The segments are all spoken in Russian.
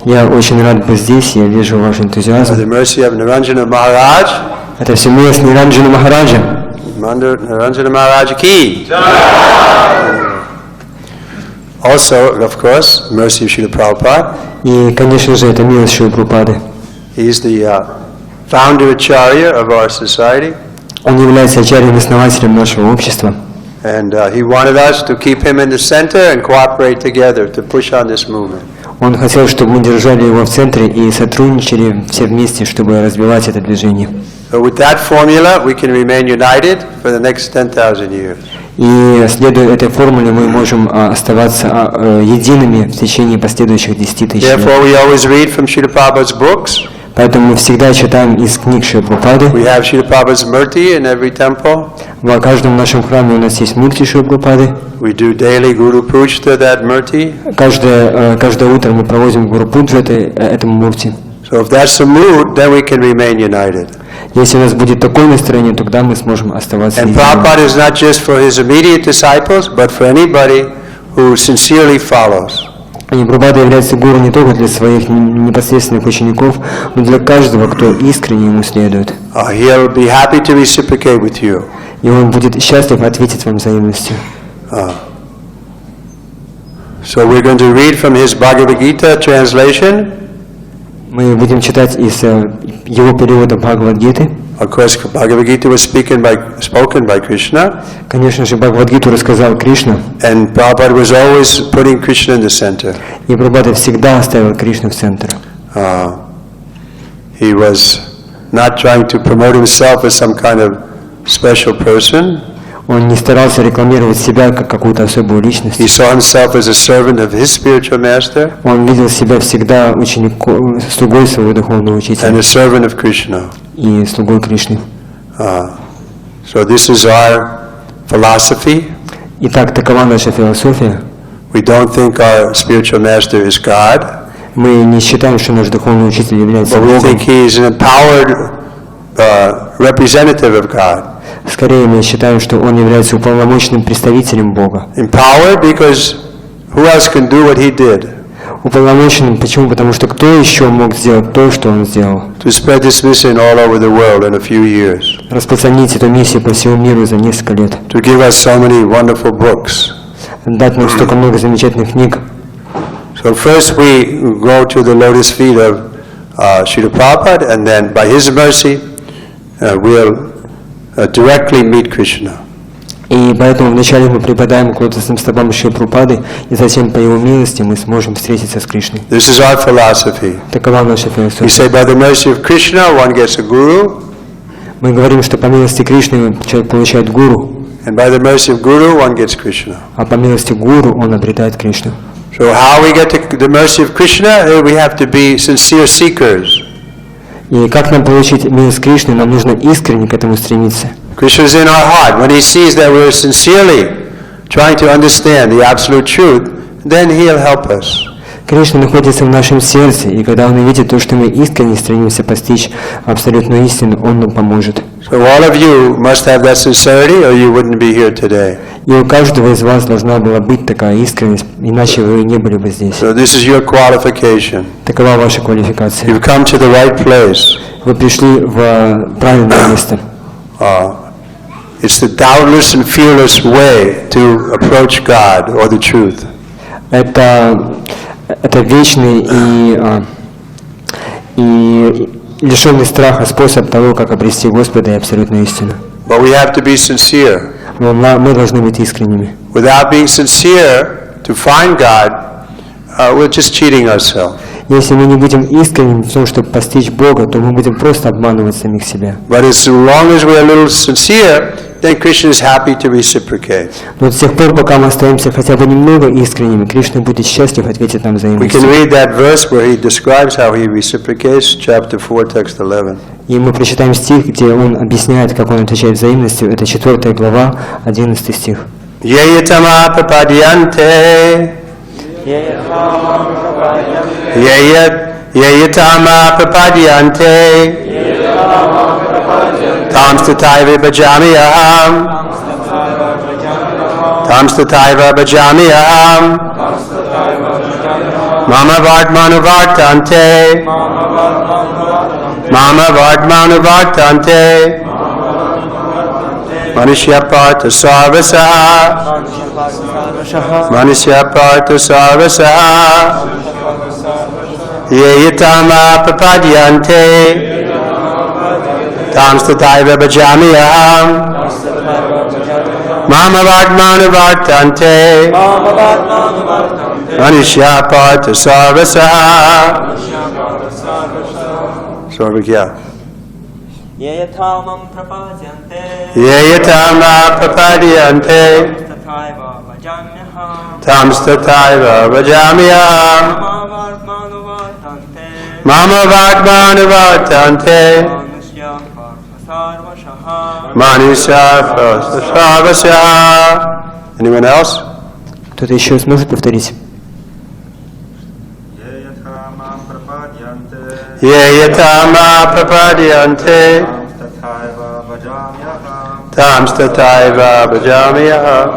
Я очень рад быть здесь, я вижу ваш энтузиазм. The mercy of Niranjana Maharaj. Это все милость Ниранджана Махараджа. Niranjana Maharaj ki. Also, of course, mercy of Srila Prabhupada. И, конечно же, это милость Шрилы Прабхупады. He is the founder acharya of our society. Он является ачарьей-основателем нашего общества. And he wanted us to keep him in the center and cooperate together to push on this movement. Он хотел, чтобы мы держали его в центре и сотрудничали все вместе, чтобы развивать это движение. So with that formula, we can remain united for the next 10,000 years. И следуя этой формуле, мы можем оставаться едиными в течение последующих 10 тысяч лет. Therefore, we always read from Srila Prabhupada's books. Поэтому мы всегда читаем из книг Шрилы Прабхупады. We have Srila Prabhupada's murti in every temple. В каждом нашем храме у нас есть мурти Шрилы Прабхупады. We do daily Guru Puja to that murti. Каждое утро мы проводим Гуру Пуджу этому мурти. So if that's the mood, then we can remain united. Если у нас будет такое настроение, тогда мы сможем оставаться And едиными. Prabhupada is not just for his immediate disciples, but for anybody who sincerely follows. И Прабхупада является гуру не только для своих непосредственных учеников, но для каждого, кто искренне ему следует. He'll be happy to reciprocate with you. И он будет счастлив ответить вам взаимностью. So we're going to read from his Bhagavad Gita translation. Мы будем читать из его перевода Бхагавад-гиты. Of course, Bhagavad Gita was spoken by Krishna. Конечно же, Бхагавад-гиту рассказал Кришна. And Prabhupada was always putting Krishna in the center. И Прабхупада всегда ставил Кришну в центр. He was not trying to promote himself as some kind of special person. Он не старался рекламировать себя как какую-то особую личность. He saw himself as a servant of his spiritual master. Он видел себя всегда слугой своего духовного учителя. And a servant of Krishna. И слугой Кришны. So this is our philosophy. Итак, такова наша философия. We don't think our spiritual master is God. Мы не считаем, что наш духовный учитель является Богом. But we think he is an empowered representative of God. Скорее мы считаем, что он является уполномоченным представителем Бога. Empowered because who else can do what he did? Уполномоченным почему? Потому что кто еще мог сделать то, что он сделал? To spread this mission all over the world in a few years. Распространить эту миссию по всему миру за несколько лет. To give us so many wonderful books. Дать нам столько много замечательных книг. So first we go to the lotus feet of Srila Prabhupada, and then by his mercy we'll directly meet Krishna. И поэтому вначале мы преподаем к лотосным стопам Шрилы Прабхупады, и затем по его милости мы сможем встретиться с Кришной. This is our philosophy. Такова наша философия. We say by the mercy of Krishna one gets a guru. Мы говорим, что по милости Кришны человек получает гуру. And by the mercy of Guru one gets Krishna. А по милости гуру он обретает Кришну. So how we get to the mercy of Krishna? We have to be sincere seekers. И как нам получить милость Кришны? Нам нужно искренне к этому стремиться. Krishna is in our heart. When he sees that we're sincerely trying to understand the absolute truth, then he'll help us. Кришна находится в нашем сердце, и когда он увидит то, что мы искренне стремимся постичь абсолютную истину, он нам поможет. So all of you must have that sincerity, or you wouldn't be here today. И у каждого из вас должна была быть такая искренность, иначе вы не были бы здесь. So this is your qualification. Такова ваша квалификация. You've come to the right place. Вы пришли в правильное место. It's the doubtless and fearless way to approach God or the truth. Это вечный и лишенный страха способ того, как обрести Господа и абсолютную истину. But we have to be sincere. Но мы должны быть искренними. Without being sincere to find God, we're just cheating ourselves. Если мы не будем искренними в том, чтобы постичь Бога, то мы будем просто обманывать самих себя. But as long as we're a little sincere, then Krishna is happy to reciprocate. Но с тех пор, пока мы остаемся хотя бы немного искренними, Кришна будет счастлив ответить нам взаимностью. We can read that verse where he describes how he reciprocates, chapter 4, text 11. И мы прочитаем стих, где он объясняет, как он отвечает взаимностью. Это 4 глава, 11 стих. Yayatama prapadyante. Yayatama prapadyante. Tamstataiva bhajami aham. Tamstataiva bhajami aham. Mama Vartmanu Vartante. Mama Vartmanu Vartante. Manushya Partha Sarvasaha. Manushya Partha Sarvasaha. Yeyatama Papadyante. Tamstataiva Bhajamiyaham. Mama Vartmanu Vartante. Manushya Partha Sarvasaha. Sarvakya. Yeyatamam prapadyante. Yeyatama Papadyante. Tamstataiva Vajamiyaham. Mama Vartmanu Vartante. Manusya Sarvasya. Anyone else? Кто-то еще сможет повторить? Yeyatama Prapadyante. Tamstataiva Bhajamiyaham.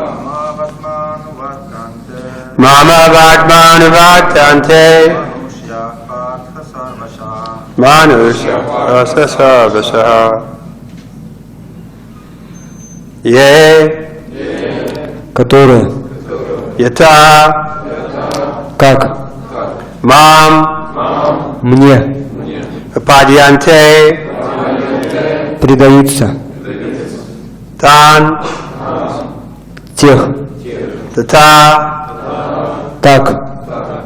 Mama Vartmanu Vartante. Manusya Sarvasya. Ye. Которые? Yata. Как? Mam. Мне Prapadyante. предаются Tan. тех, Tata. так,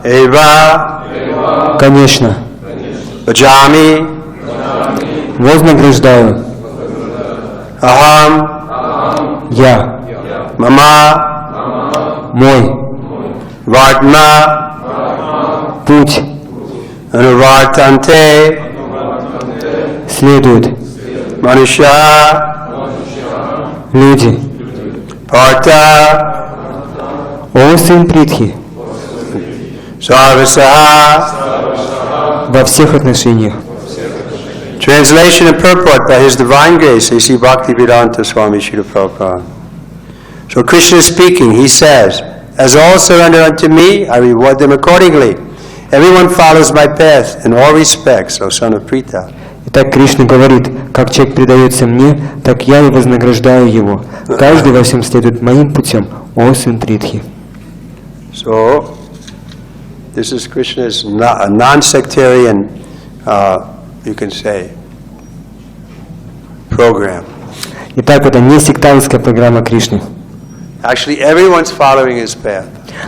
Eva. конечно, Bhajami. вознаграждаю Aham. я, Mama. мой Vartma. путь Anuvartante. следует Manushya. люди. Partha. О сын Притхи, Sarvasaha. во всех отношениях. Translation and purport by His Divine Grace, A.C. Bhaktivedanta Swami Prabhupada. So Krishna is speaking, he says, as all surrender unto me, I reward them accordingly. Everyone follows my path in all respects, O son of Pritha. Итак, Кришна говорит, как человек предается мне, так я и вознаграждаю его. Каждый во всем следует моим путем, о сын Притхи. So, this is Krishna's non-sectarian, you can say, program. Итак, это не сектантская программа Кришны. Actually, everyone's following his path.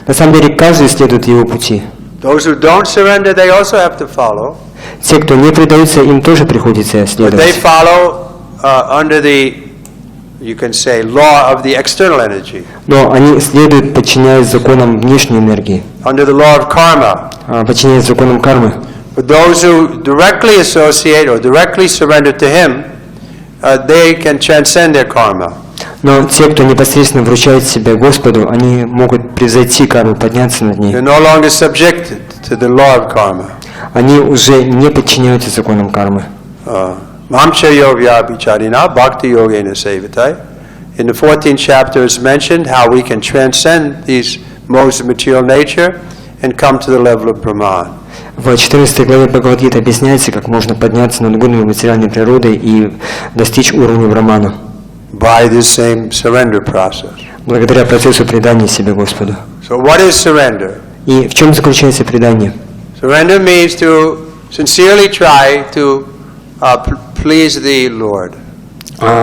На самом деле, каждый следует его пути. Those who don't surrender, they also have to follow. Те, кто не предаются, им тоже приходится But they следовать. follow under the, you can say, law of the external energy. Но они следуют, подчиняясь законам внешней энергии, Under the law of karma. подчиняясь законам кармы. But those who directly associate or directly surrender to him, they can transcend their karma. Но те, кто непосредственно вручает себя Господу, они могут превзойти карму, подняться над ней. They're no longer subjected to the law of karma. Они уже не подчиняются законам кармы. Mamcha yogya bicharina bhakti yogena sevitai. In the 14th chapter it's mentioned how we can transcend these modes of material nature and come to the level of Brahman. В 14 главе Бхагавад-гиты объясняется, как можно подняться над гунами материальной природы и достичь уровня Брамана. By this same surrender process. Благодаря процессу предания себе Господу. So what is surrender? И в чем заключается предание? Surrender means to sincerely try to please the Lord.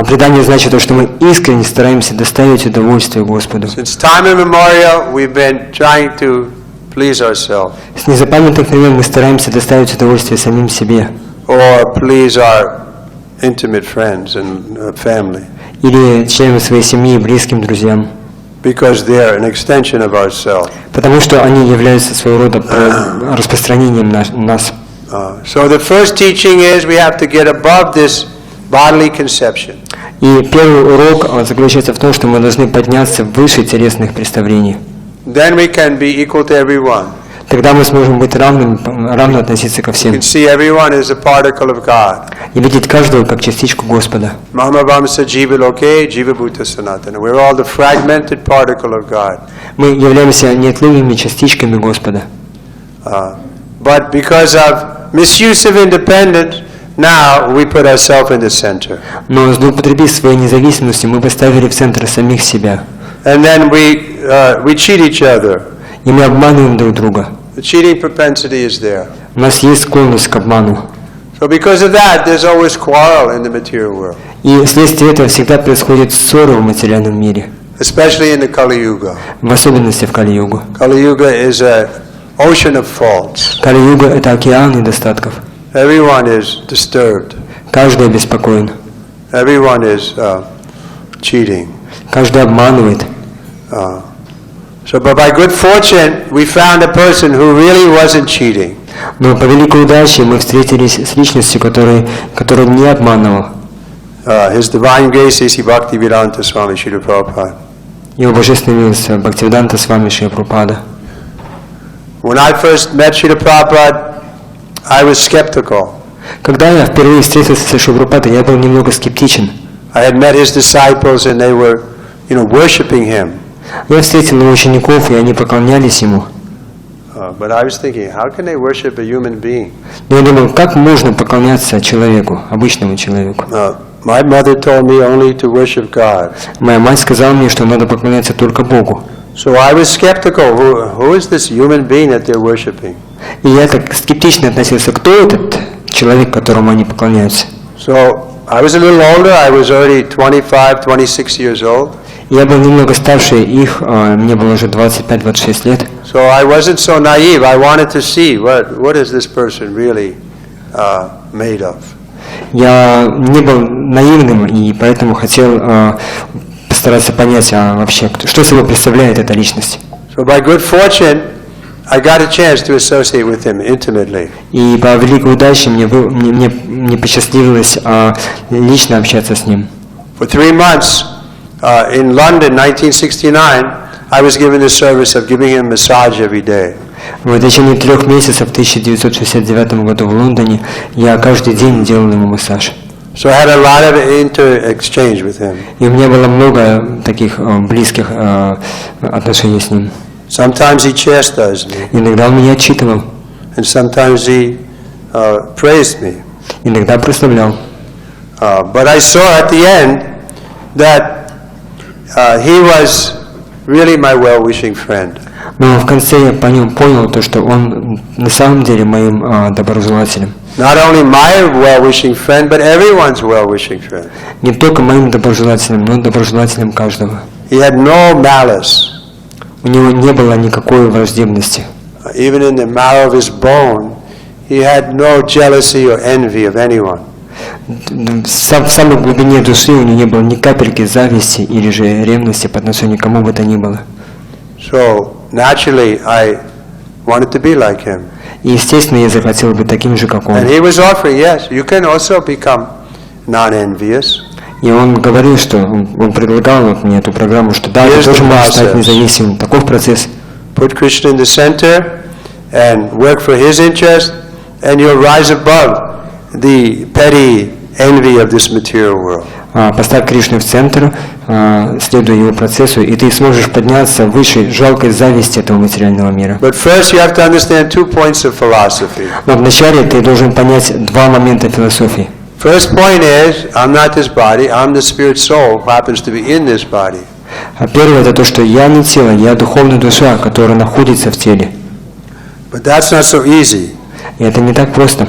Предание значит то, что мы искренне стараемся доставить удовольствие Господу. Since time immemorial, we've been trying to please ourselves. С незапамятных времен мы стараемся доставить удовольствие самим себе. Or please our intimate friends and family. Или членам своей семьи и близким друзьям. Because they are an extension of ourselves. Потому что они являются своего рода распространением нас. So the first teaching is we have to get above this bodily conception. И первый урок заключается в том, что мы должны подняться выше телесных представлений. Then we can be equal to everyone. Тогда мы сможем быть равно относиться ко You всем. can see everyone as a particle of God. И видеть каждого как частичку Господа. Mama Vamsa Jiva Loke, Jiva Bhuta Sanatana. We're all the fragmented particle of God. Мы являемся неотловимыми частичками Господа. But because of misuse of independence, now we put ourselves in the center. Но злоупотребив своей независимостью, мы поставили в центр самих себя. And then we cheat each other. И мы обманываем друг друга. The cheating propensity is there. У нас есть склонность к обману. So because of that, there's always quarrel in the material world. И вследствие этого всегда происходит ссоры в материальном мире. Especially in the Kali Yuga. В особенности в Кали-югу. Kali Yuga is an ocean of faults. Кали-юга – это океан недостатков. Everyone is disturbed. Каждый обеспокоен. Everyone is cheating. Каждый обманывает. So, but by good fortune, we found a person who really wasn't cheating. Но по великой удаче мы встретились с личностью, который не обманывал. His divine grace is Bhактиведанты Свами Прабхупады. Его Божественной Милости Бхактиведанты Свами Прабхупады. When I first met Шрила Прабхупада, I was skeptical. Когда я впервые встретился с Шрилой Прабхупадой, я был немного скептичен. I had met his disciples and they were, worshiping him. Я встретил его учеников, и они поклонялись ему. But I was thinking, how can they worship a human being? Но я думал, как можно поклоняться человеку, обычному человеку? My mother told me only to worship God. Моя мать сказала мне, что надо поклоняться только Богу. So I was skeptical. Who is this human being that they're worshiping? И я так скептично относился, кто этот человек, которому они поклоняются. So I was a little older. I was already 25, 26 years old. Я был немного старше их, мне было уже 25-26 лет. So I wasn't so naive. I wanted to see what is this person really made of. Я не был наивным и поэтому хотел постараться понять, вообще, что собой представляет эта личность. So by good fortune, I got a chance to associate with him intimately. И по великой удаче мне посчастливилось лично общаться с ним. For 3 months in London, 1969, I was given the service of giving him a massage every day. В течение 3 месяцев в 1969 году в Лондоне я каждый день делал ему массаж. So I had a lot of inter-exchange with him. И у меня было много таких близких отношений с ним. Sometimes he chastised me. Иногда он меня отчитывал. And sometimes he praised me. Иногда прославлял. But I saw at the end that he was really my well-wishing friend. Но в конце я понял то, что он на самом деле моим доброжелателем. Not only my well-wishing friend, but everyone's well-wishing friend. Не только моим доброжелателем, но доброжелателем каждого. He had no malice. У него не было никакой враждебности. Even in the marrow of his bone, he had no jealousy or envy of anyone. В самой глубине души у него не было ни капельки зависти или же ревности по отношению к кому бы то ни было. So naturally, I wanted to be like him. И естественно, я захотел быть таким же, как он. And he was offering, yes, you can also become non-envious. И он говорил, что он предлагал мне эту программу, что да, ты тоже можешь стать независимым. Таков процесс. Put Krishna in the center and work for his interest, and you'll rise above the petty envy of this material world. Поставь Кришну в центр, следуя его процессу, и ты сможешь подняться выше жалкой зависти этого материального мира. But first you have to understand 2 points of philosophy. Но вначале ты должен понять 2 момента философии. First point is, I'm not this body, I'm the spirit soul who happens to be in this body. Первое это то, что я не тело, я духовная душа, которая находится в теле. But that's not so easy. И это не так просто.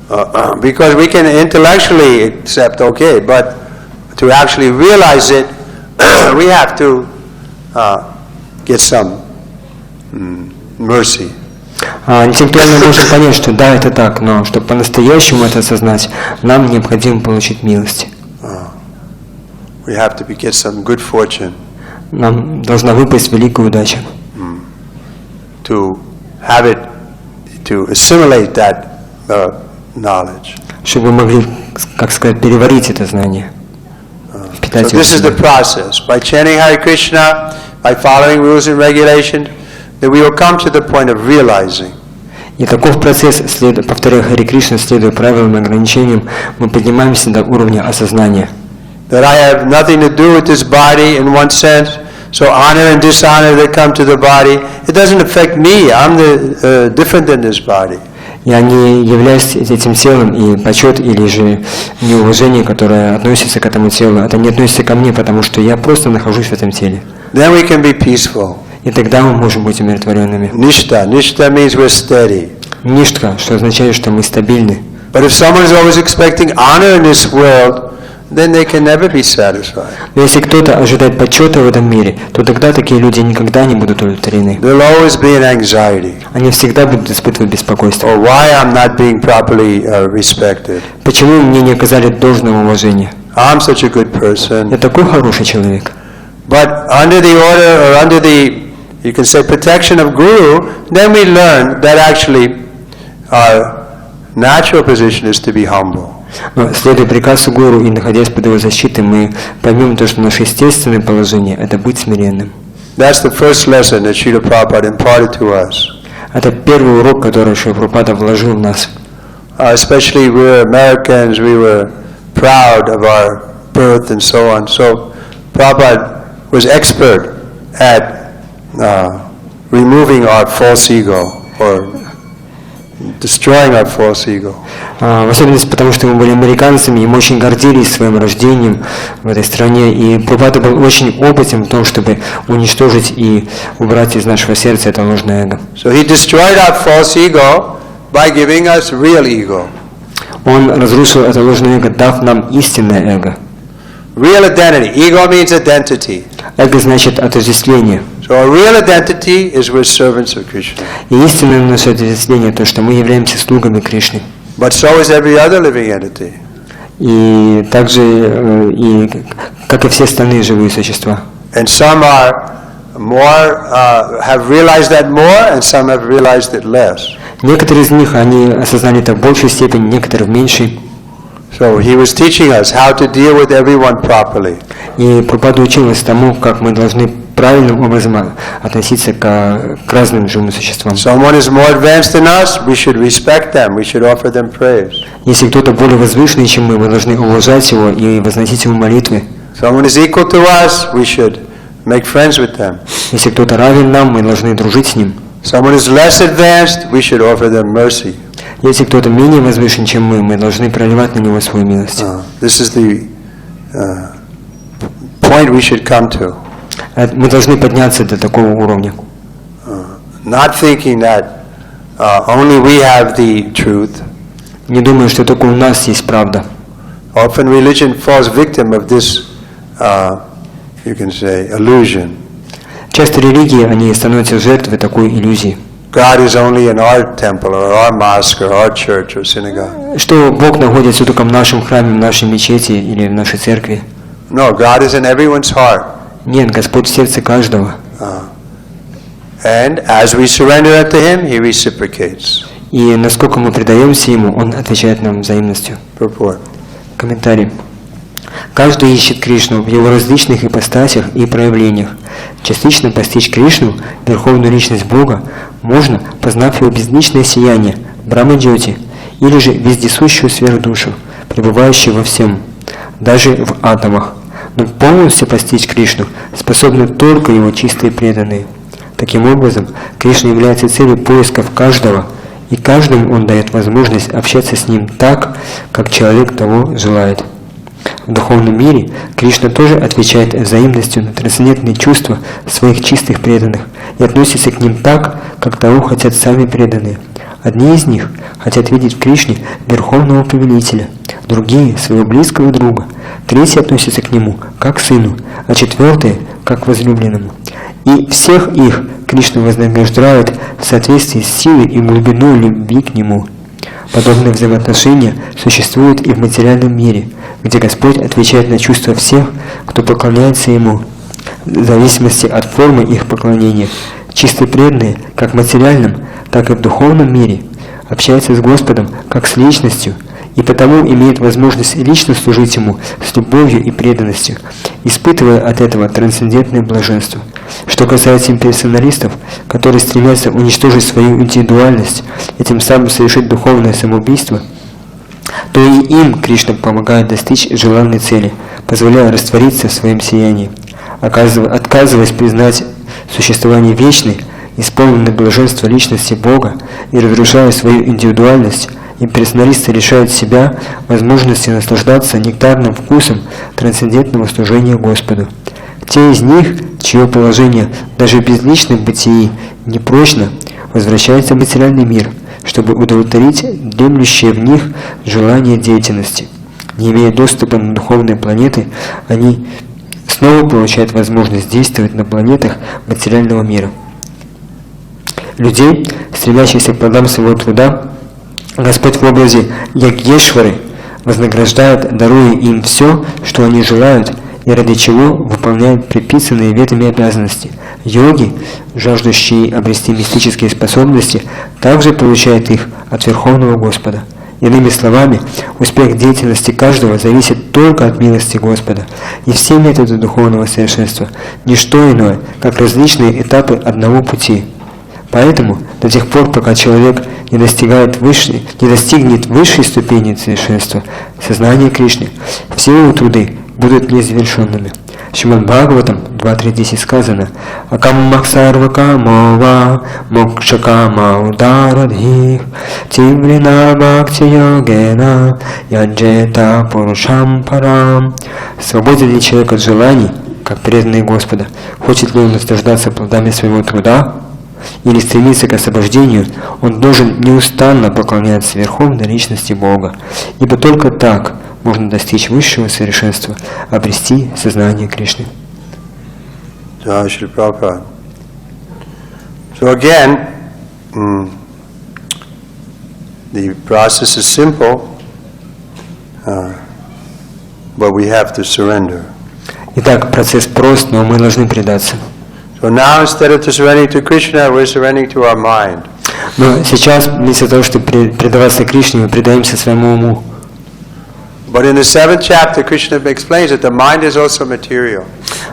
Because we can intellectually accept, okay, but to actually realize it, we have to get some mercy. Интеллектуально можем понять, что да, это так, но чтобы по-настоящему это осознать, нам необходимо получить милость. We have to get some good fortune. Нам должна выпасть великая удача. To have it, to assimilate that knowledge. Чтобы мы могли, как сказать, переварить это знание. So this is the process. By chanting Hare Krishna, by following rules and regulations, that we will come to the point of realizing. И таков процесс, повторяя Харе Кришна, следуя правилам и ограничениям, мы поднимаемся до уровня осознания. That I have nothing to do with this body in one sense, So honor and dishonor that come to the body, it doesn't affect me. I'm different than this body. Я не являюсь этим телом, и почет или же неуважение, которое относится к этому телу, это не относится ко мне, потому что я просто нахожусь в этом теле. Then we can be peaceful. И тогда мы можем быть умиротворенными. Nishta means we're steady. Ништха, что означает, что мы стабильны. But if someone is always expecting honor in this world, then they can never be satisfied. Но если кто-то ожидает почета в этом мире, то тогда такие люди никогда не будут удовлетворены. There'll always be an anxiety. Они всегда будут испытывать беспокойство. Or why I'm not being properly respected. Почему мне не оказали должного уважения? I'm such a good person. Я такой хороший человек. But under the order or under the, you can say, protection of Guru, then we learn that actually our natural position is to be humble. Но, следуя приказу Гуру и находясь под его защитой, мы поймем то, что наше естественное положение – это быть смиренным. That's the first lesson that Шрила Прабхупада imparted to us. Это первый урок, который Шрила Прабхупада вложил в нас. Especially we were Americans, we were proud of our birth and so on. So Prabhupada was expert at removing our false ego or destroying our false ego. В особенности потому, что мы были американцами, и мы очень гордились своим рождением в этой стране, и Прабхупада был очень опытен в том, чтобы уничтожить и убрать из нашего сердца это ложное эго. So he destroyed our false ego by giving us real ego. Он разрушил это ложное эго, дав нам истинное эго. Real identity. Ego means identity. Эго значит отождествление. So our real identity is we're servants of Krishna. И истинное наше отождествление то, что мы являемся слугами Кришны. But so is every other living entity. И также, как и все остальные живые существа. And some are more, have realized that more, and some have realized it less. Некоторые из них, они осознали это в большей степени, некоторые в меньшей. So he was teaching us how to deal with everyone properly. И Прабхупада учил нас тому, как мы должны правильным образом относиться к разным живым существам. Someone is more advanced than us, we should respect them, we should offer them praise. Если кто-то более возвышенный, чем мы должны уважать его и возносить ему молитвы. Someone is equal to us, we should make friends with them. Если кто-то равен нам, мы должны дружить с ним. Someone is less advanced, we should offer them mercy. Если кто-то менее возвышен, чем мы должны проливать на него свою милость. This is the point we should come to. Мы должны подняться до такого уровня. Not thinking that only we have the truth. Не думаю, что только у нас есть правда. Often religion falls victim of this, you can say, illusion. Часто религии, они становятся жертвой такой иллюзии. God is only in our temple or our mosque or our church or synagogue. Что Бог находится только в нашем храме, в нашей мечети или в нашей церкви. No, God is in everyone's heart. Нет, Господь в сердце каждого. And as we surrender unto Him, He reciprocates. И насколько мы предаемся Ему, Он отвечает нам взаимностью. Purport. Комментарий. Каждый ищет Кришну в его различных ипостасях и проявлениях. Частично постичь Кришну, верховную личность Бога, можно, познав его безличное сияние, Брахма-джьоти, или же вездесущую сверхдушу, пребывающую во всем, даже в атомах. Но полностью постичь Кришну способны только его чистые преданные. Таким образом, Кришна является целью поисков каждого, и каждому он дает возможность общаться с ним так, как человек того желает. В духовном мире Кришна тоже отвечает взаимностью на трансцендентные чувства своих чистых преданных и относится к ним так, как того хотят сами преданные. Одни из них хотят видеть в Кришне верховного повелителя, другие – своего близкого друга, третьи относятся к нему как к сыну, а четвертые – как к возлюбленному. И всех их Кришна вознаграждает в соответствии с силой и глубиной любви к нему. Подобные взаимоотношения существуют и в материальном мире, где Господь отвечает на чувства всех, кто поклоняется Ему, в зависимости от формы их поклонения. Чистые преданные, как в материальном, так и в духовном мире, общаются с Господом как с Личностью, и потому имеют возможность лично служить Ему с любовью и преданностью, испытывая от этого трансцендентное блаженство. Что касается имперсоналистов, которые стремятся уничтожить свою индивидуальность и тем самым совершить духовное самоубийство, то и им Кришна помогает достичь желанной цели, позволяя раствориться в своем сиянии. Отказываясь признать существование вечной, исполненной блаженства личности Бога и разрушая свою индивидуальность, импрессионисты лишают себя возможности наслаждаться нектарным вкусом трансцендентного служения Господу. Те из них, чье положение даже в безличном бытии непрочно, возвращаются в материальный мир, чтобы удовлетворить дремлющее в них желание деятельности. Не имея доступа на духовные планеты, они снова получают возможность действовать на планетах материального мира. Людей, стремящихся к плодам своего труда, Господь в образе Ягьешвары вознаграждает, даруя им все, что они желают, и ради чего выполняют предписанные ведами обязанности. Йоги, жаждущие обрести мистические способности, также получают их от Верховного Господа. Иными словами, успех деятельности каждого зависит только от милости Господа, и все методы духовного совершенства – ничто иное, как различные этапы одного пути. Поэтому, до тех пор, пока человек не достигнет высшей ступени совершенства, сознания Кришны, все его труды будут незавершенными. В Шримад Бхагаватам 2.3.10 сказано: «Акаммак сарвакамова мокшакама ударадхих тиврина бхакти йогена яджета пурушам парам». Свободен ли человек от желаний, как преданный Господа? Хочет ли он наслаждаться плодами своего труда? Или стремиться к освобождению, он должен неустанно поклоняться Верховной Личности Бога, ибо только так можно достичь высшего совершенства, обрести сознание Кришны. Шрила Прабхупада. So again, the process is simple, but we have to surrender. Итак, процесс прост, но мы должны предаться. So now, instead of surrendering to Krishna, we're surrendering to our mind. Но сейчас, вместо того, чтобы предаваться Кришне, мы предаемся своему уму. But in the 7th chapter, Krishna explains that the mind is also material.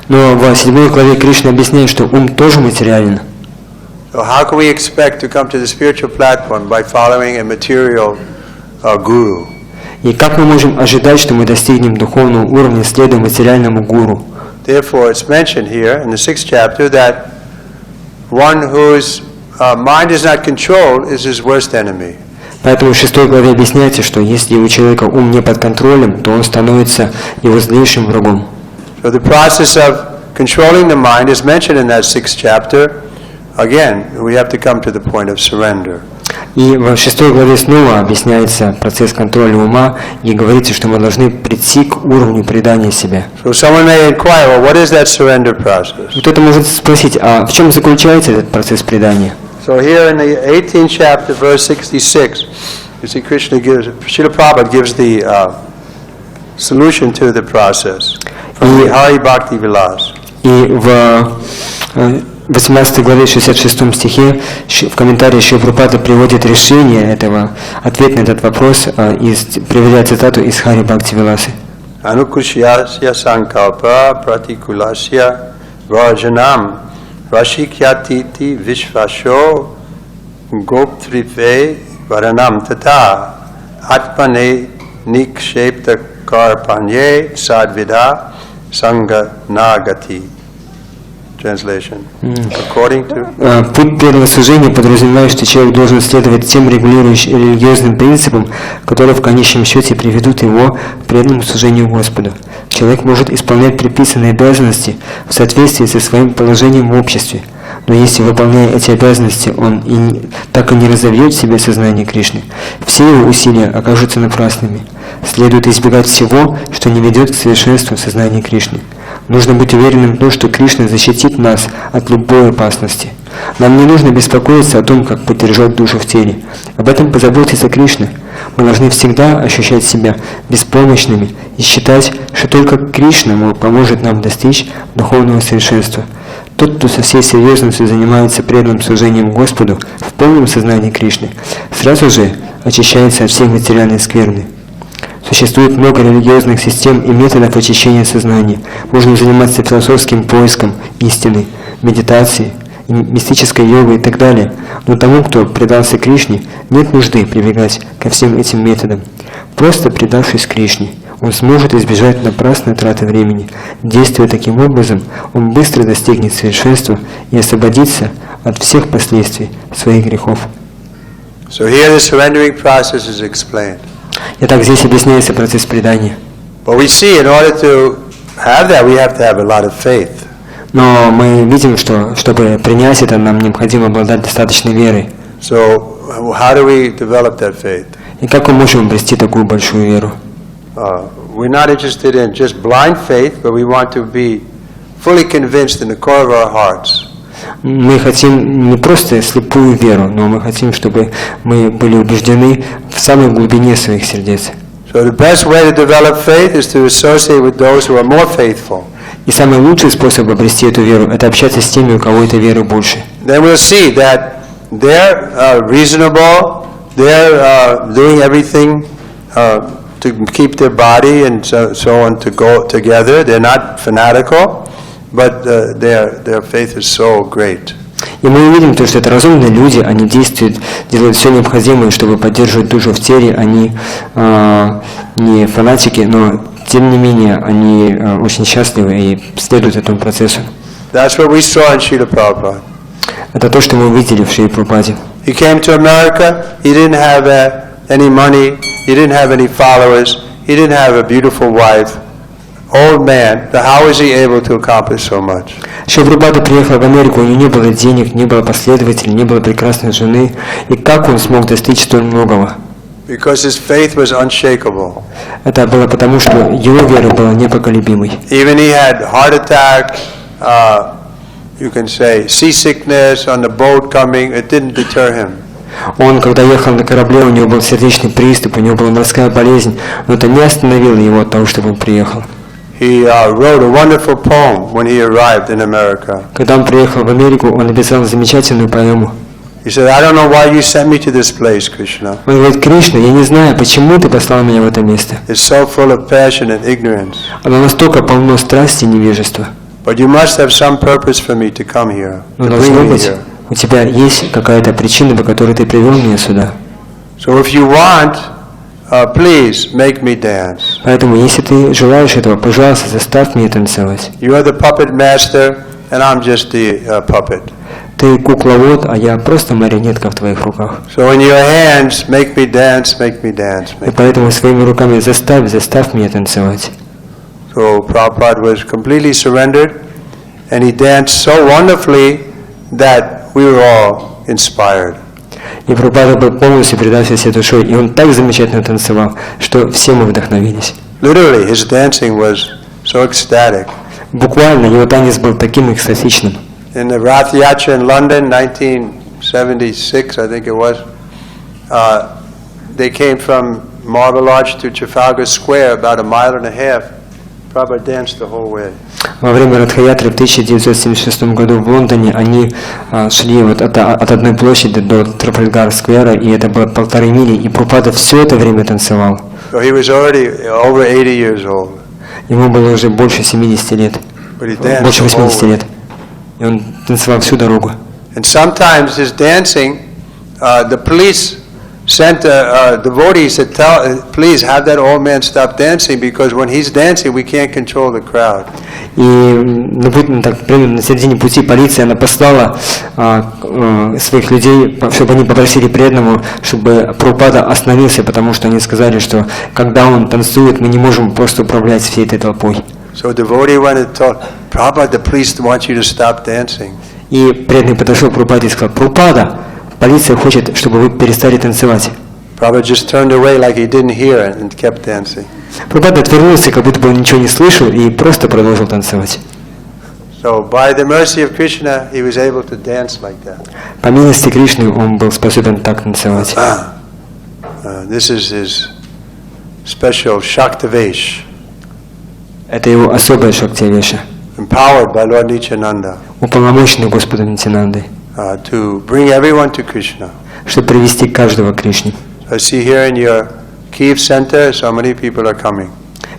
Но в 7 главе Кришна объясняет, что ум тоже материален. So how can we expect to come to the spiritual platform by following a material guru? И как мы можем ожидать, что мы достигнем духовного уровня, следуя материальному гуру? Therefore, it's mentioned here in the 6th chapter that one whose mind is not controlled is his worst enemy. Поэтому в 6 главе объясняется, что если у человека ум не под контролем, то он становится его злейшим врагом. So the process of controlling the mind is mentioned in that 6th chapter. Again, we have to come to the point of surrender. И в 6 главе снова объясняется процесс контроля ума, и говорится, что мы должны прийти к уровню предания себя. So someone may inquire, well, what is that surrender process? Кто-то может спросить, а в чем заключается этот процесс предания? So here in the 18th chapter, verse 66, you see Srila Prabhupada gives the solution to the process from the Hari Bhakti Vilas. И в 18 главе 66 стихе в комментарии Шрила Прабхупада приводит решение этого, ответ на этот вопрос, приводя цитату из Хари Бхакти Виласы. Анукушьясья санкалпа пратикуласья варджанам рашикьятити вишвашо гоптриве варанам тата атмане никшепта карпанье садвида санга нагати. Translation. According to... Путь преданного служения подразумевает, что человек должен следовать тем религиозным принципам, которые в конечном счете приведут его к преданному служению Господу. Человек может исполнять предписанные обязанности в соответствии со своим положением в обществе, но если, выполняя эти обязанности, он так и не разовьет в себе сознание Кришны, все его усилия окажутся напрасными. Следует избегать всего, что не ведет к совершенству сознания Кришны. Нужно быть уверенным в том, что Кришна защитит нас от любой опасности. Нам не нужно беспокоиться о том, как поддержать душу в теле. Об этом позаботится Кришна. Мы должны всегда ощущать себя беспомощными и считать, что только Кришна поможет нам достичь духовного совершенства. Тот, кто со всей серьезностью занимается преданным служением Господу в полном сознании Кришны, сразу же очищается от всей материальной скверны. Существует много религиозных систем и методов очищения сознания. Можно заниматься философским поиском истины, медитацией, мистической йогой и так далее. Но тому, кто предался Кришне, нет нужды прибегать ко всем этим методам. Просто предавшись Кришне, он сможет избежать напрасной траты времени. Действуя таким образом, он быстро достигнет совершенства и освободится от всех последствий своих грехов. So here the surrendering process is explained. Итак, здесь объясняется процесс предания. But we see in order to have that, we have to have a lot of faith. Но мы видим, что чтобы принять это, нам необходимо обладать достаточной верой. So how do we develop that faith? И как мы можем обрести такую большую веру? We're not interested in just blind faith, but we want to be fully convinced in the core of our hearts. Мы хотим не просто слепую веру, но мы хотим, чтобы мы были убеждены в самой глубине своих сердец. So the best way to develop faith is to associate with those who are more faithful. И самый лучший способ обрести эту веру – это общаться с теми, у кого этой веры больше. Then we'll see that they're reasonable, they're doing everything to keep their body and so on to go together. They're not fanatical, but their faith is so great. И мы увидим, что это разумные люди, они действуют, делают все необходимое, чтобы поддерживать душу в теле, они не фанатики, но тем не менее они очень счастливы и следуют этому процессу. That's what we saw in Srila Prabhupada. Это то, что мы увидели в Шриле Прабхупаде. He came to America, he didn't have any money, he didn't have any followers, he didn't have a beautiful wife. Old man, how is he able to accomplish so much? Шрила Прабхупада приехал в Америку, у него не было денег, не было последователей, не было прекрасной жены. И как он смог достичь столь многого? Because his faith was unshakable. Это было потому, что его вера была непоколебимой. Even he had heart attack, you can say seasickness on the boat coming, it didn't deter him. Он, когда ехал на корабле, у него был сердечный приступ, у него была морская болезнь, но это не остановило его от того, чтобы он приехал. He wrote a wonderful poem when he arrived in America. Когда он приехал в Америку, он написал замечательную поэму. He said, I don't know why you sent me to this place, Krishna. Он говорит: Кришна, я не знаю, почему ты послал меня в это место. It's so full of passion and ignorance. Оно настолько полно страсти и невежества. But you must have some purpose for me to come here. Но должно быть, у тебя есть какая-то причина, по которой ты привел меня сюда. So if you want, please make me dance. Поэтому, если ты желаешь этого, пожалуйста, заставь меня танцевать. You are the puppet master, and I'm just the puppet. Ты кукловод, а я просто марионетка в твоих руках. So in your hands, make me dance, make me dance. И поэтому своими руками заставь меня танцевать. So Prabhupada was completely surrendered, and he danced so wonderfully that we were all inspired. И Прабхупада был полностью предался всей душой, и он так замечательно танцевал, что все мы вдохновились. Literally, his dancing was so ecstatic. Буквально его танец был таким экстатичным. In the Rath Yatra in London, 1976, I think it was, they came from Marble Arch to Trafalgar Square, about a mile and a half. Prabhupada danced the whole way. Во время Радхаятры в 1976 году в Лондоне они шли вот от одной площади до Трафальгар-сквера, и это было 1,5 мили, и Прабхупада все это время танцевал. So he was already over 80 years old. Ему было уже больше 70 лет, больше 80 лет, и он танцевал всю дорогу. And sometimes his dancing, the police sent devotees to tell, please have that old man stop dancing, because when he's dancing, we can't control the crowd. И примерно на середине пути полиция она послала своих людей, чтобы они попросили преданного, чтобы Прабхупада остановился, потому что они сказали, что когда он танцует, мы не можем просто управлять всей этой толпой. So devotee went and told Prabhupada, the police want you to stop dancing. И преданный подошел к Прабхупаде и сказал: Прабхупада, полиция хочет, чтобы вы перестали танцевать. Prabhupada just turned away like he didn't hear it and kept dancing. Прабхупада отвернулся, как будто бы он ничего не слышал, и просто продолжил танцевать. So by the mercy of Krishna, he was able to dance like that. По милости Кришны он был способен так танцевать. This is his special Shaktavesh. Это его особая шактивеша, Empowered by Lord Nityananda. Уполномоченный Господом Нитянандой, To bring everyone to Krishna. чтобы привести каждого к Кришне. I see here in your Kiev center, so many people are coming.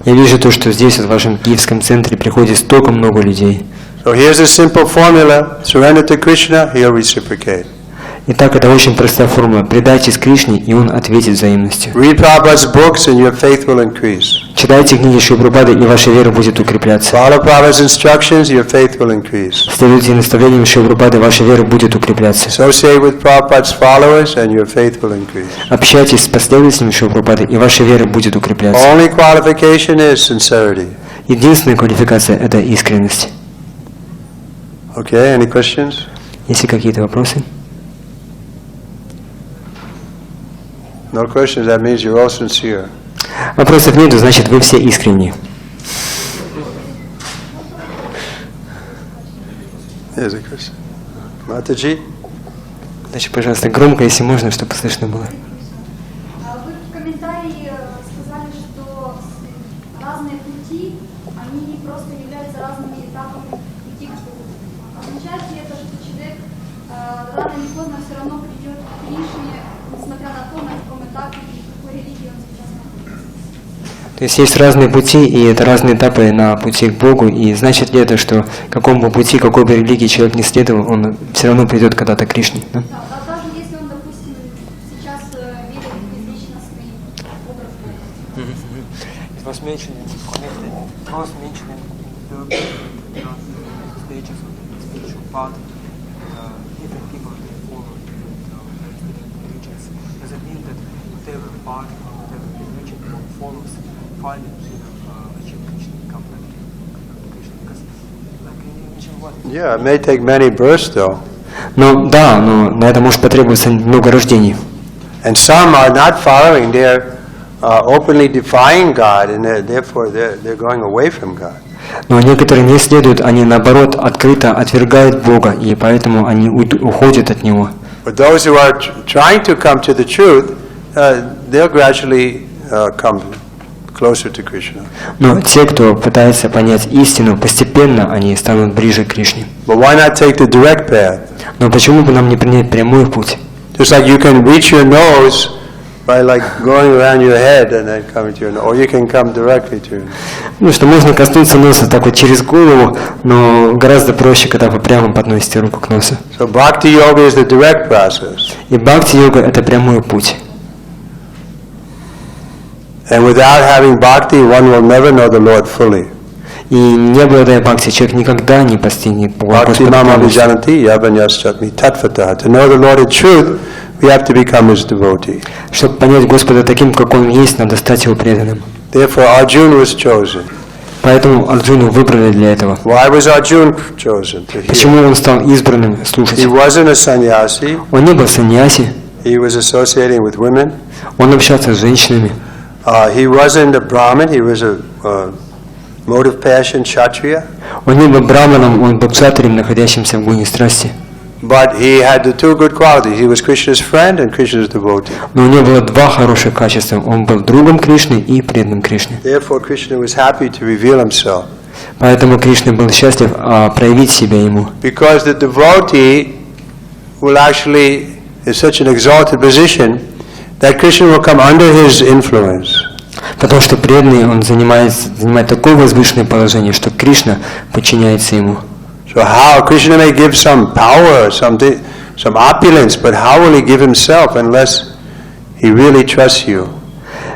Я вижу то, что здесь, в вашем киевском центре, приходит столько много людей. So here's a simple formula: surrender to Krishna, he'll reciprocate. Итак, это очень простая формула. Предайтесь Кришне, и Он ответит взаимностью. Read Prabhupada's books, and your faith will increase. Читайте книги Шрилы Прабхупады, и ваша вера будет укрепляться. Follow Prabhupada's instructions, your faith will increase. Следуйте наставлениям Шрилы Прабхупады, ваша вера будет укрепляться. Associate with Prabhupada's followers, and your faith will increase. Общайтесь с последователями Шрилы Прабхупады, и ваша вера будет укрепляться. Only qualification is sincerity. Единственная квалификация – это искренность. Okay, any questions? Есть ли какие-то вопросы? No questions, that means you're all sincere. Вопросов нету, значит, вы все искренние. Here's a question. Mataji? Значит, пожалуйста, громко, если можно, чтобы слышно было. Вы в комментарии сказали, что разные пути, они просто являются разными этапами пути к Богу. Означает ли это, что человек рано или поздно все равно придет к Кришне, несмотря на то, на каком этапе и в какой религии он сейчас находится? То есть есть разные пути, и это разные этапы на пути к Богу, и значит ли это, что какому бы пути, какой бы религии человек не следовал, он все равно придет когда-то к Кришне? Да? Да, даже если он, допустим, сейчас верит в безличностный образ Бога. It was mentioned in it was mentioned in the stages of the spiritual path, different people they follow different religions. Does it mean that whatever path or whatever religion one follows, finally achieve Krishna, become like Krishna? Because like you mentioned what? Yeah, it may take many births though. Но да, но на это может потребоваться много рождений. And some are not following, they're openly defying God, and therefore they're going away from God. Но некоторые не следуют, они наоборот открыто отвергают Бога, и поэтому они уходят от Него. But those who are trying to come to the truth, they'll gradually come closer to Krishna. Но те, кто пытается понять истину, постепенно они станут ближе к Кришне. But why not take the direct path? Но почему бы нам не принять прямой путь? Just like you can reach your nose by like going around your head and then coming to your nose, or you can come directly to your nose. Ну, что можно коснуться носа так вот через голову, но гораздо проще, когда вы прямо подносите руку к носу. So bhakti yoga is the direct process. И бхакти-йога – это прямой путь. And without having bhakti, one will never know the Lord fully. И не обладая бхакти, человек никогда не постигнет Бога. Bhakti mama vijanati yavanyasatmi tattvataha. To know the Lord in truth, we have to become His devotee. Чтобы понять Господа таким, как Он есть, надо стать Его преданным. Therefore, Arjuna was chosen. Поэтому Арджуну выбрали для этого. Why was Arjuna chosen? To hear? Почему он стал избранным слушать? He wasn't a sannyasi. Он не был саньяси, He was associating with women. он общался с женщинами. He wasn't a Brahmin. He was a mode of passion kshatriya. Он не был браманом, он был кшатрием, находящимся в гуне страсти. But he had the two good qualities. He was Krishna's friend and Krishna's devotee. Но у него было два хороших качества. Он был другом Кришны и преданным Кришне. Therefore, Krishna was happy to reveal himself. Поэтому Кришна был счастлив проявить себя ему. Because the devotee will actually is such an exalted position that Krishna will come under his influence. Потому что преданный, он занимает такое возвышенное положение, что Кришна подчиняется ему. So how Krishna may give some power, some opulence, but how will he give himself unless he really trusts you?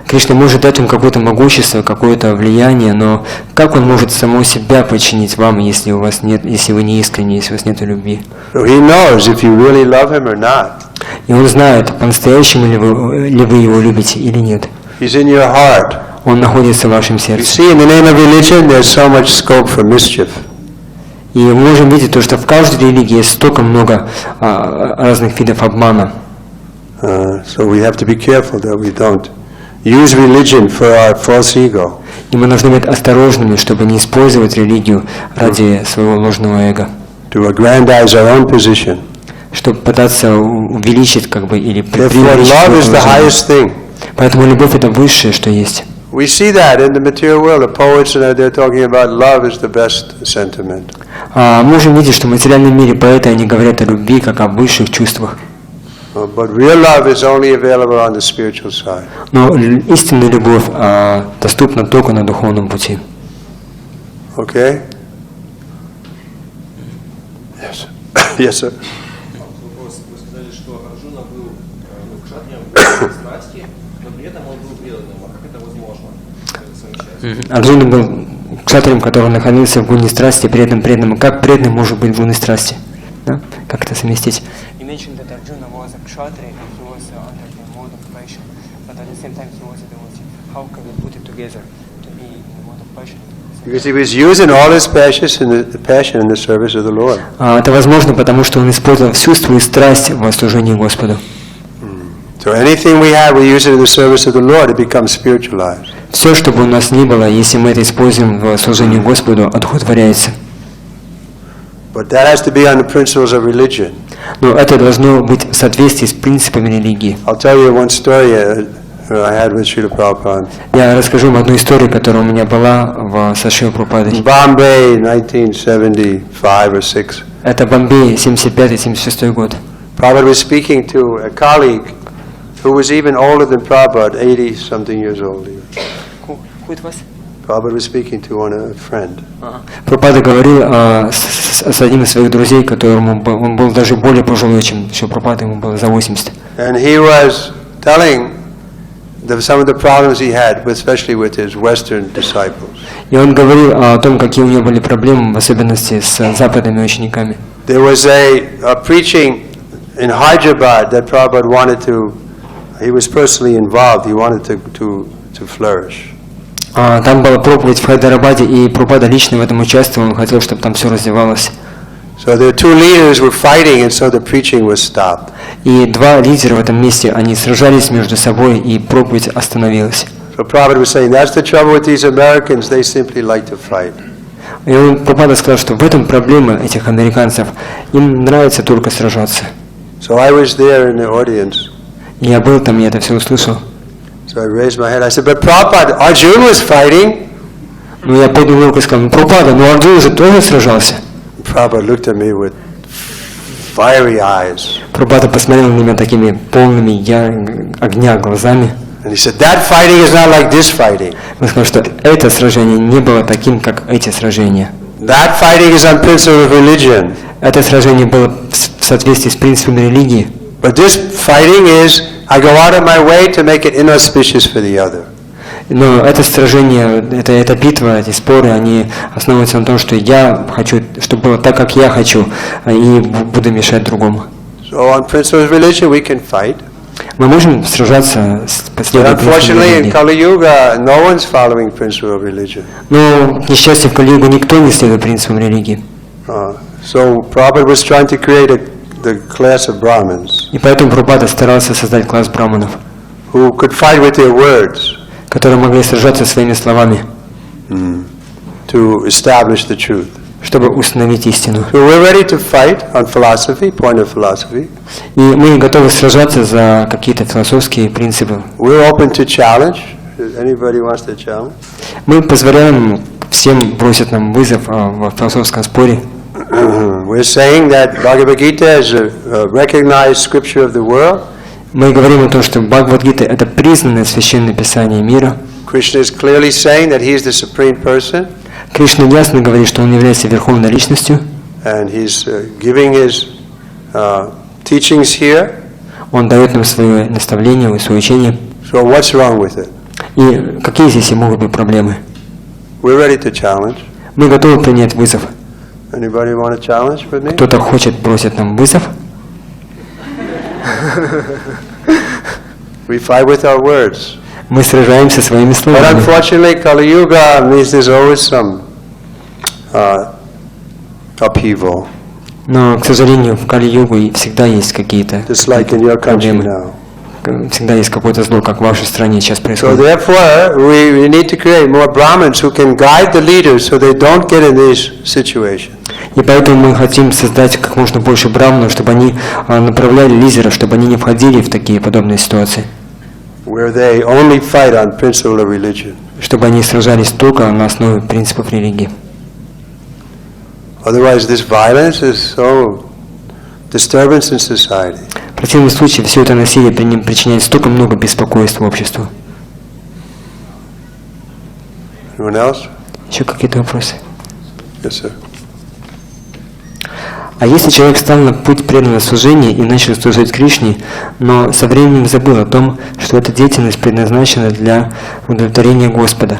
Кришна может дать вам какое-то могущество, какое-то влияние, но как он может самого себя подчинить вам, если у вас нет, если вы не искренне, если у вас нет любви? So he knows if you really love him or not. И он знает, по-настоящему ли вы его любите или нет. He's in your heart. Он находится в вашем You сердце. see, in the name of religion, there's so much scope for mischief. И мы можем видеть то, что в каждой религии есть столько много разных видов обмана. So we have to be careful that we don't use religion for our false ego. И мы должны быть осторожными, чтобы не использовать религию ради своего ложного эго. To aggrandize our own position. Чтобы пытаться увеличить или Therefore, love is the highest thing. Поэтому любовь это высшее, что есть. We see that in the material world. The poets, they're talking about love is the best sentiment. Мы можем видеть, что в материальном мире поэты, они говорят о любви, как о высших чувствах. But real love is only available on the spiritual side. Но истинная любовь доступна только на духовном пути. Okay? Yes. Yes, sir. Вы сказали, что Арджуна был кшатрием страсти, но при этом он был преданным. А как это возможно совмещать? Арджуна был кшатрием, который находился в гуне страсти, преданным. Как преданный может быть в гуне страсти? Да? Как это совместить? You mentioned that Arjuna was a kshatriya and he was under the mode of passion, but at the same time he was a devotee. How can we put it together to be in the mode of passion? Because he was using all his passion in the service of the Lord. Это возможно, потому что он использовал всю свою страсть во служении Господу. So anything we have, we use it in the service of the Lord, it becomes spiritualized. Все, что бы у нас ни было, если мы это используем в служении Господу, одухотворяется. But that has to be on the principles of religion. Но это должно быть в соответствии с принципами религии. I'll tell you one story I had with Srila Prabhupada. Я расскажу вам одну историю, которая у меня была со Шрилой Прабхупадой. In Bombay, 1975 or 6. Это Бомбей, 75-76 год. Prabhupada was speaking to a colleague who was even older than Prabhupada, 80-something years old. Who it was? Prabhupada was speaking to a friend. Прабхупада говорил с одним из своих друзей, которому он был даже более пожилой, чем Шрила Прабхупада, ему было за 80. And he was telling some of the problems he had, especially with his Western disciples. И он говорил о том, какие у него были проблемы, в особенности с западными учениками. There was a preaching in Hyderabad that Prabhupada wanted to. He was personally involved. He wanted to flourish. Там была проповедь в Хайдарабаде, и Прабхупада лично в этом участвовал, он хотел, чтобы там все развивалось. So the two leaders were fighting, and so the preaching was stopped. И два лидера в этом месте, они сражались между собой, и проповедь остановилась. So Prabhupada was saying, that's the trouble with these Americans, they simply like to fight. И Прабхупада сказал, что в этом проблема этих американцев, им нравится только сражаться. So I was there in the audience. И я был там, я это все услышал. So I raised my head. I said, but Prabhupada, Arjuna was fighting. Ну я поднял руку и сказал, Прабхупада, но Арджуна же тоже сражался. Prabhupada looked at me with fiery eyes. Прабхупада посмотрел на меня такими полными огня глазами. And he said, that fighting is not like this fighting. Он сказал, что это сражение не было таким, как эти сражения. That fighting is on principle of religion. Это сражение было в соответствии с принципами религии. But this fighting is, I go out of my way to make it inauspicious for the other. Но это сражение, эта битва, эти споры, они основываются на том, что я хочу, чтобы было так, как я хочу, и буду мешать другому. So on principle of religion we can fight. Мы можем сражаться с But последним принципом unfortunately in религии. Kali Yuga, no one's following principle of religion. Но, к несчастью, в Кали-югу никто не следует принципам религии. So Prabhupada was trying to create the class of Brahmins И поэтому Прабхупада старался создать класс браманов, who could fight with their words которые могли сражаться своими словами, to establish the truth. чтобы установить истину. So we're ready to fight on philosophy, point of philosophy. И мы готовы сражаться за какие-то философские принципы. We're open to challenge. If anybody wants to challenge? Мы позволяем всем бросить нам вызов в философском споре. We're saying that Bhagavad Gita is a recognized scripture of the world. Мы говорим о том, что Бхагавад-гита – это признанное священное писание мира. Krishna is clearly saying that he is the supreme person, Кришна ясно говорит, что он является верховной личностью. and he's giving his teachings here. Он дает нам свое наставление, свое учение. So what's wrong with it? И какие здесь и могут быть проблемы? We're ready to challenge. Мы готовы принять вызов. Anybody want to challenge with me? Кто-то хочет бросить нам вызов? We fight with our words. Мы сражаемся своими But словами. unfortunately, Kali Yuga means there's always some upheaval, Но, к сожалению, в Кали-югу всегда есть какие-то just like in your country проблемы. now. Всегда есть какое-то зло, как в вашей стране сейчас So происходит. therefore, we need to create more Brahmins who can guide the leaders so they don't get in these situations. И поэтому мы хотим создать как можно больше браманов, чтобы они направляли лидеров, чтобы они не входили в такие подобные ситуации. Where they only fight on principle of religion. Чтобы они сражались только на основе принципов религии. Otherwise, this violence is so disturbance in society. В противном случае все это насилие причиняет столько много беспокойства обществу. Anyone else? Еще какие-то вопросы? Yes, sir. А если человек стал на путь преданного служения и начал служить Кришне, но со временем забыл о том, что эта деятельность предназначена для удовлетворения Господа,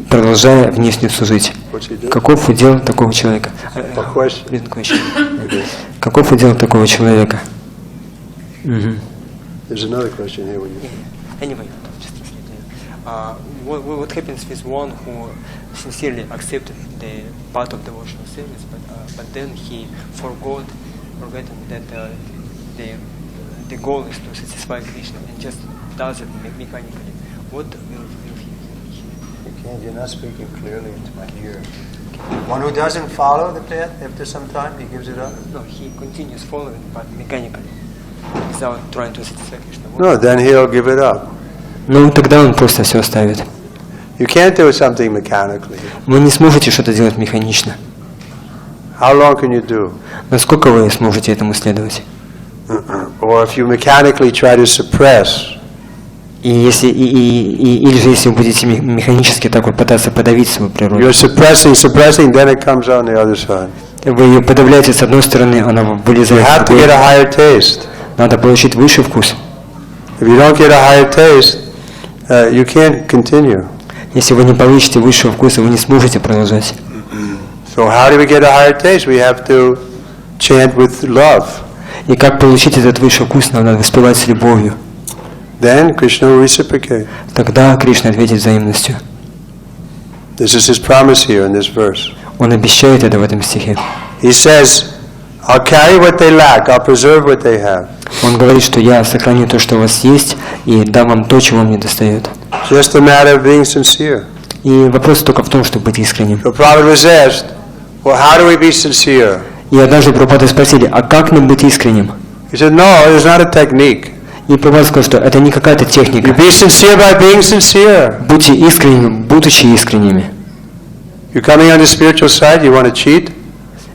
продолжая внешне служить, каков удел такого человека? Каков удел такого человека? Anyway, just what happens with one who sincerely accepted the part of devotional service, but then he forgotten that the goal is to satisfy Krishna and just does it mechanically? What will he? You're not speaking clearly into my ear. One who doesn't follow the path after some time, he gives it up? No, he continues following, but mechanically, without trying to satisfy Krishna. No, then he'll give it up. Ну, тогда он просто все оставит. You can't do something mechanically. Вы не сможете что-то делать механично. How long can you do? Насколько вы сможете этому следовать? Or if you mechanically try to suppress, Или же если вы будете механически так вот пытаться подавить свою природу, you're suppressing, then it comes on the other side. вы ее подавляете с одной стороны, она You вылезает have с to get другой. a higher taste. Надо получить высший вкус. If you don't get a higher taste, you can't continue. Если вы не получите высшего вкуса, вы не сможете продолжать. So how do we get a higher taste? We have to chant with love. И как получить этот высший вкус, нам надо воспевать с любовью. Then Krishna will reciprocate. Тогда Кришна ответит взаимностью. This is his promise here in this verse. Он обещает это в этом стихе. He says, I'll carry what they lack, I'll preserve what they have. Он говорит, что я сохраню то, что у вас есть, и дам вам то, чего мне достает. Just a matter of being sincere. И вопрос только в том, чтобы быть искренним. The Prabhupada was asked, well, how do we be sincere? И однажды Прабхупады спросили, а как нам быть искренним? He said, no, it's not a technique. И Прабхупада сказал, что это не какая-то You техника. be sincere by being sincere. Будьте искренними, будучи искренними. You're coming on the spiritual side, you want to cheat?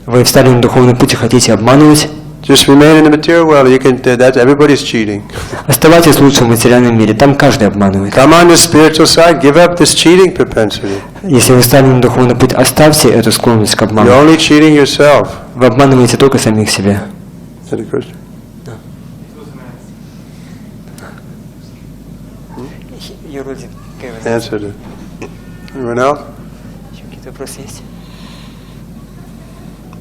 Вы встали на духовный путь и хотите обманывать? Just remain in the material world. You can. That's everybody's cheating. Оставайтесь лучше в материальном мире, там каждый обманывает. Come on the spiritual side. Give up this cheating propensity. Если вы встали на духовный путь, оставьте эту склонность к обману. You're only cheating yourself. Вы обманываете только самих себя. Is that a question? You already gave an Answered it. Anyone else? Еще какие-то вопросы есть?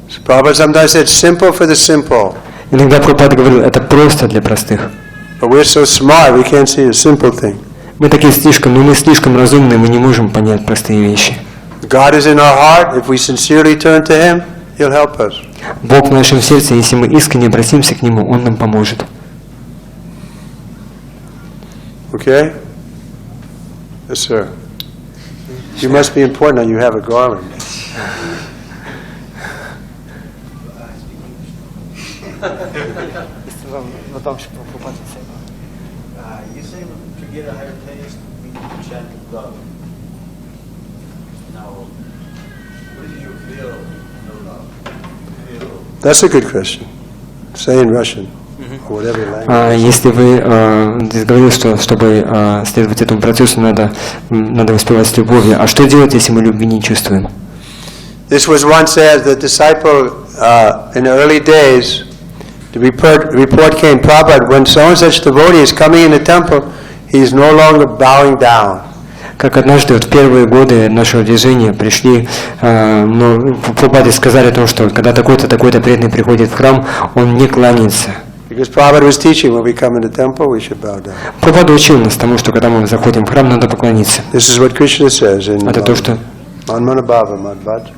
So Prabhupada sometimes said simple for the simple. Иногда Прабхупада говорил, это просто для простых. But we're so smart, we can't see a simple thing. Мы такие слишком, но мы слишком разумные, мы не можем понять простые вещи. God is in our heart. If we sincerely turn to Him, He'll help us. Бог в нашем сердце, если мы искренне обратимся к Нему, Он нам поможет. Okay? Yes, sir. You must be important that you have a garland. Если вам на том, что Прабхупада You say to get a higher taste, we need to chant with love. Now, what do you feel no love? That's a good question. Say in Russian, or whatever language. Если вы здесь говорили, что чтобы следовать этому процессу, надо воспевать с любовью. А что делать, если мы любви не чувствуем? This was once as the disciple in the early days. The report came, Prabhupada, when so and such devotee is coming in the temple, he is no longer bowing down. Как однажды вот в первые годы нашего движения пришли, но Прабхупады сказали о том, что когда такой-то преданный приходит в храм, он не кланяется. Because Prabhupada was teaching, when we come in the temple, we should bow down. Прабхупада учил нас тому, что когда мы заходим в храм, надо поклониться. This is what Krishna says in Это то, что Manmanabhava Madhvat.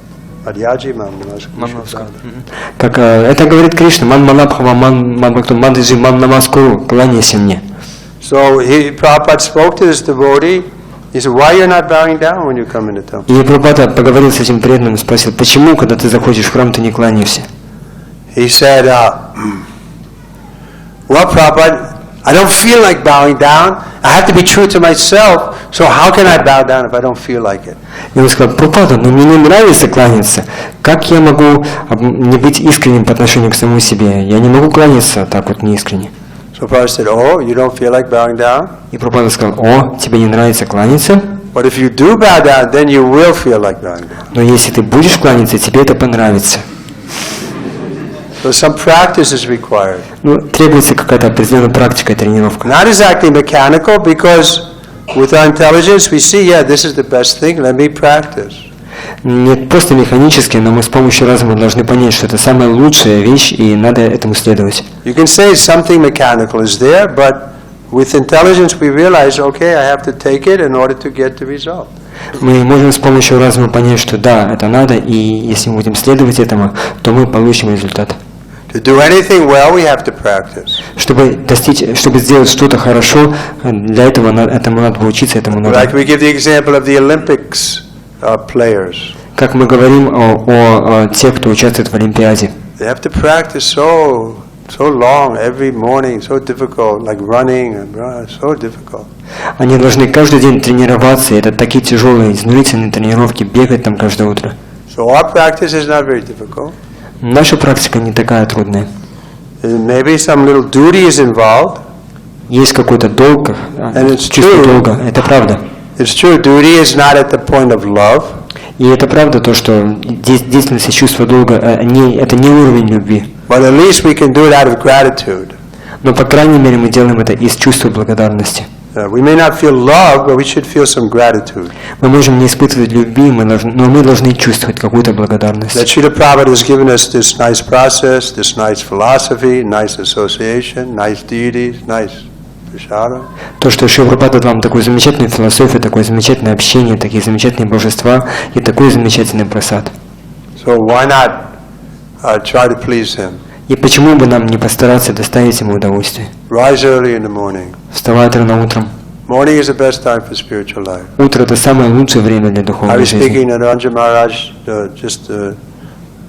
Как это говорит Кришна, ман малабхава, ман мадхи, ман намаскуру, кланяйся мне. So Prabhupada spoke to this devotee. He said, "Why you're not bowing down when you come in the temple?" И Прабхупада поговорил с этим преданным и спросил, почему, когда ты заходишь в храм, ты не кланяешься? He said, "Well, Prabhupada, I don't feel like bowing down. I have to be true to myself. So how can I bow down if I don't feel like it?" И он сказал, Прабхупада, но мне не нравится кланяться. Как я могу не быть искренним по отношению к самому себе? Я не могу кланяться так вот неискренне. So Prabhupada said, "Oh, you don't feel like bowing down? И Прабхупада сказал, о, тебе не нравится кланяться? But if you do bow down, then you will feel like bowing down." Но если ты будешь кланяться, тебе это понравится. So some practice is required. Ну, требуется какая-то определенная практика и тренировка. Not exactly mechanical, because with our intelligence we see, yeah, this is the best thing, let me practice. Не просто механически, но мы с помощью разума должны понять, что это самая лучшая вещь, и надо этому следовать. You can say something mechanical is there, but with intelligence we realize, okay, I have to take it in order to get the result. Мы можем с помощью разума понять, что да, это надо, и если мы будем следовать этому, то мы получим результат. To do anything well, we have to practice. Чтобы сделать что-то хорошо, для этого этому надо учиться, этому надо. Like we give the example of the Olympics players. Как мы говорим о тех, кто участвует в Олимпиаде. They have to practice so long every morning, so difficult, like running, so difficult. Они должны каждый день тренироваться, это такие тяжелые, изнурительные тренировки, бегать там каждое утро. So our practice is not very difficult. Наша практика не такая трудная. Maybe some little duty is involved. Есть какой-то долг, it's чувство true. долга, это правда. It's true, duty is not at the point of love. И это правда то, что деятельность и чувство долга, это не уровень любви. But at least we can do it out of gratitude. Но по крайней мере мы делаем это из чувства благодарности. We may not feel love, but we should feel some gratitude. Мы можем не испытывать любви, но мы должны чувствовать какую-то благодарность. That Шрила Prabhupada has given us this nice process, this nice philosophy, nice association, nice deities, nice prasada. То, что Шрила Прабхупада дал нам такую замечательную философию, такое замечательное общение, такие замечательные божества и такой замечательный просад. So why not try to please him? И почему бы нам не постараться доставить ему удовольствие? Rise early in the morning. Вставать рано утром. Morning is the best time for spiritual life. Утро – это самое лучшее время для I духовной was жизни. speaking to Ranjan Maharaj just a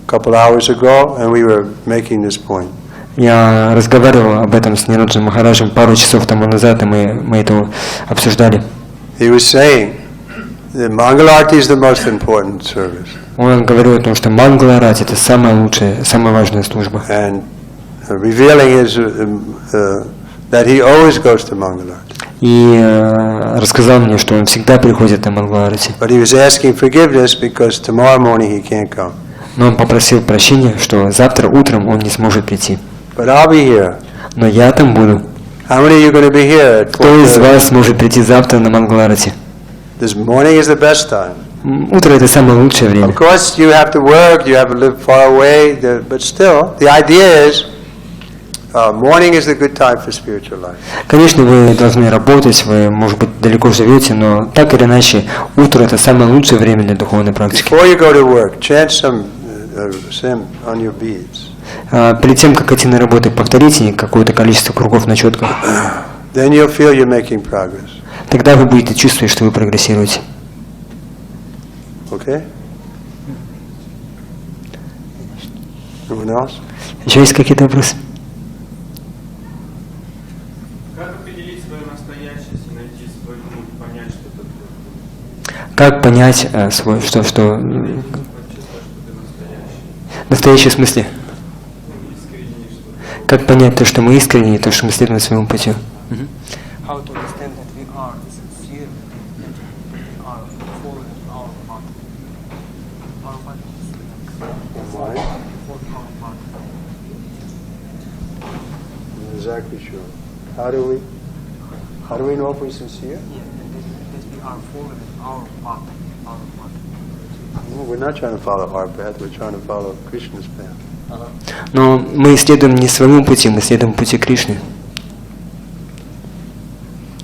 couple hours ago, and we were making this point. Я разговаривал об этом с Ниранджаном Махараджем пару часов тому назад, и мы это обсуждали. He was saying that Mangalarti is the most important service. Он говорил о том, что Мангала-арати – это самая лучшая, самая важная служба. And revealing his that he always goes to Mangalarti. И рассказал мне, что он всегда приходит на Мангала-арати. But he was asking forgiveness because tomorrow morning he can't come. Но он попросил прощения, что завтра утром он не сможет прийти. But I'll be here. Но я там буду. How many of you going to be here? At Кто из вас сможет прийти завтра на Мангала-арати? This morning is the best time. Утро – это самое лучшее время. Of course, you have to work, you have to live far away, but still, the idea is morning is the good time for spiritual life. Конечно, вы должны работать, вы, может быть, далеко живете, но так или иначе, утро – это самое лучшее время для духовной практики. Before you go to work, chant some sim on your beads. Перед тем, как идти на работу, повторите какое-то количество кругов на четках. Then you'll feel you're making progress. Тогда вы будете чувствовать, что вы прогрессируете. Okay? Anyone else? Еще есть какие-то вопросы? Как определить свою настоящесть и найти свой путь, понять, что это ты? Как понять свой, что настоящий в смысле? Как понять то, что мы искренне, и то, что мы следуем своему пути? How to understand that we are sincere, that we are following our path. Our path is for our path. Exactly sure. How do we know if we're sincere? Yeah, that we are following our path. No, we're not trying to follow our path, we're trying to follow Krishna's path. Но мы следуем не своему пути, мы следуем пути Кришны.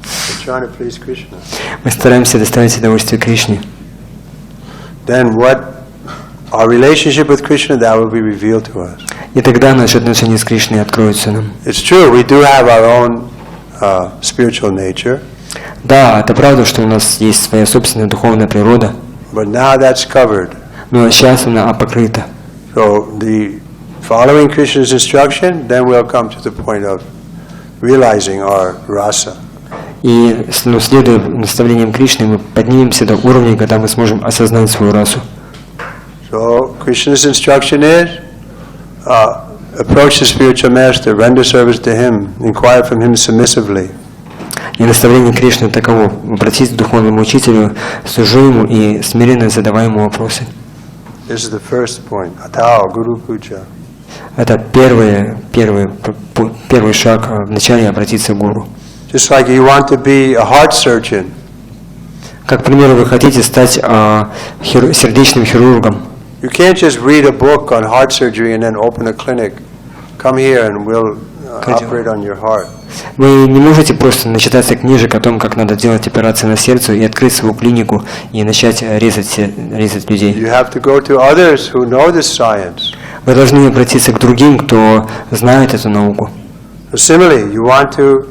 We're trying to please Krishna. Мы стараемся доставить удовольствие Кришне. Then what our relationship with Krishna, that will be revealed to us. И тогда наши отношения с Кришной откроются нам. It's true, we do have our own spiritual nature. Да, это правда, что у нас есть своя собственная духовная природа. But now that's covered. Но сейчас она покрыта. So the following Krishna's instruction, then we'll come to the point of realizing our rasa. И следуя наставлениям Кришны, мы поднимемся до уровня, когда мы сможем осознать свою расу. So Krishna's instruction is approach the spiritual master, render service to him, inquire from him submissively. И наставление Кришны таково: обратись к духовному учителю, служи ему и смиренно задавай ему вопросы. This is the first point. Atao Guru Puja. Это первый шаг вначале обратиться к гуру. Just like you want to be a heart surgeon. Как, к примеру, вы хотите стать сердечным хирургом. You can't just read a book on heart surgery and then open a clinic. Come here and we'll operate on your heart. Вы не можете просто начитаться книжек о том, как надо делать операции на сердце и открыть свою клинику и начать резать людей. You have to go to others who know this science. Вы должны обратиться к другим, кто знает эту науку. So similarly, you want to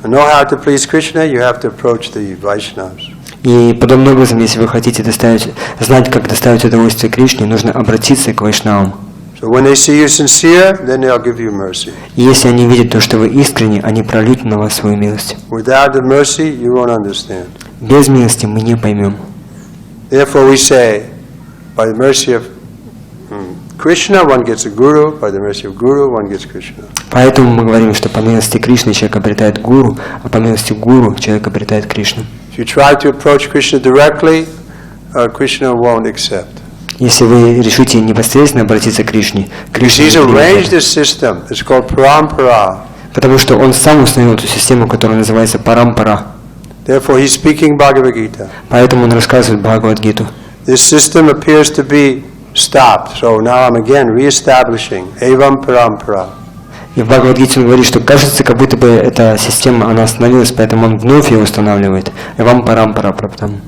know how to please Krishna, you have to approach the Vaishnavas. И подобным образом, если вы хотите знать, как доставить удовольствие Кришне, нужно обратиться к вайшнавам. So when they see you sincere, then they'll give you mercy. И если они видят то, что вы искренне, они прольют на вас свою милость. Without the mercy, you won't understand. Без милости мы не поймем. Therefore we say, by the mercy of Krishna, one gets a guru, by the mercy of guru, one gets Krishna. Поэтому мы говорим, что по милости Кришны человек обретает гуру, а по милости гуру человек обретает Кришну. If you try to approach Krishna directly, Krishna won't accept. Если вы решите непосредственно обратиться к Кришне, Кришна He's не arranged примет. this system. It's called parampara. Потому что он сам установил эту систему, которая называется парампара. Therefore, he's speaking Bhagavad Gita. Поэтому он рассказывает Бхагавад-гиту. This system appears to be stopped. So now I'm again reestablishing evam parampara. И в Бхагавад-гите он говорит, что кажется, как будто бы эта система, она остановилась, поэтому он вновь ее устанавливает. Эвам парампара праптам.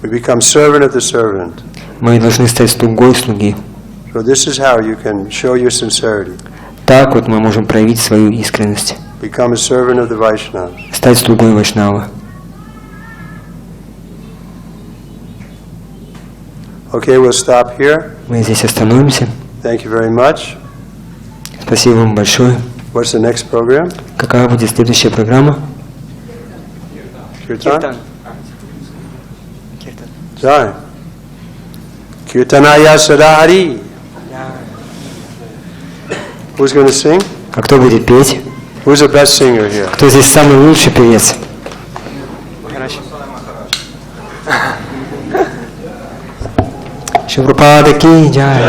We become servant of the servant. Мы должны стать слугой слуги. So this is how you can show your sincerity. Так вот мы можем проявить свою искренность. Become a servant of the Vaishnavas. Стать слугой Вайшнава. Okay, we'll stop here. Мы здесь остановимся. Thank you very much. Спасибо вам большое. What's the next program? Какая будет следующая программа? Kirtan? Sorry. Kirtanaya Sadahari. Who's going to sing? А кто будет петь? Who's the best singer here? Кто здесь самый лучший певец? Шри Прабхупада ки джай.